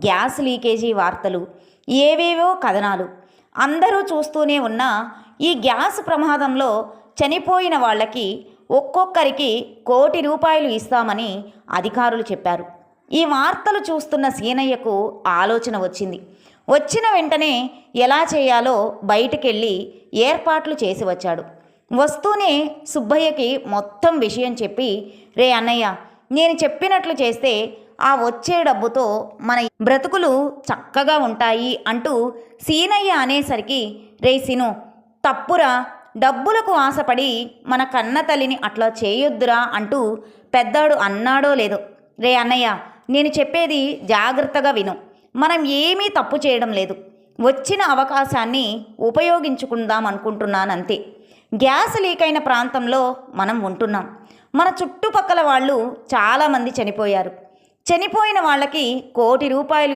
Gas leakage వార్తలు, ఏవేవో కథనాలు అందరూ చూస్తూనే ఉన్న ఈ గ్యాస్ ప్రమాదంలో చనిపోయిన వాళ్ళకి ఒక్కొక్కరికి ₹1,00,00,000 ఇస్తామని అధికారులు చెప్పారు. ఈ వార్తలు చూస్తున్న సీనయ్యకు ఆలోచన వచ్చింది. వచ్చిన వెంటనే ఎలా చేయాలో బయటికెళ్ళి ఏర్పాట్లు చేసి వచ్చాడు. వస్తూనే సుబ్బయ్యకి మొత్తం విషయం చెప్పి, రే అన్నయ్య, నేను చెప్పినట్లు చేస్తే ఆ వచ్చే డబ్బుతో మన బ్రతుకులు చక్కగా ఉంటాయి అంటూ సీనయ్య అనేసరికి, రే సీను, తప్పురా, డబ్బులకు ఆశపడి మన కన్న తల్లిని అట్లా చేయొద్దురా అంటూ పెద్దాడు అన్నాడో లేదో. రే అన్నయ్య, నేను చెప్పేది జాగ్రత్తగా విను. మనం ఏమీ తప్పు చేయడం లేదు. వచ్చిన అవకాశాన్ని ఉపయోగించుకుందాం అనుకుంటున్నానంతే. గ్యాస్ లీక్ అయిన ప్రాంతంలో మనం ఉంటున్నాం. మన చుట్టుపక్కల వాళ్ళు చాలామంది చనిపోయారు. చనిపోయిన వాళ్ళకి ₹1,00,00,000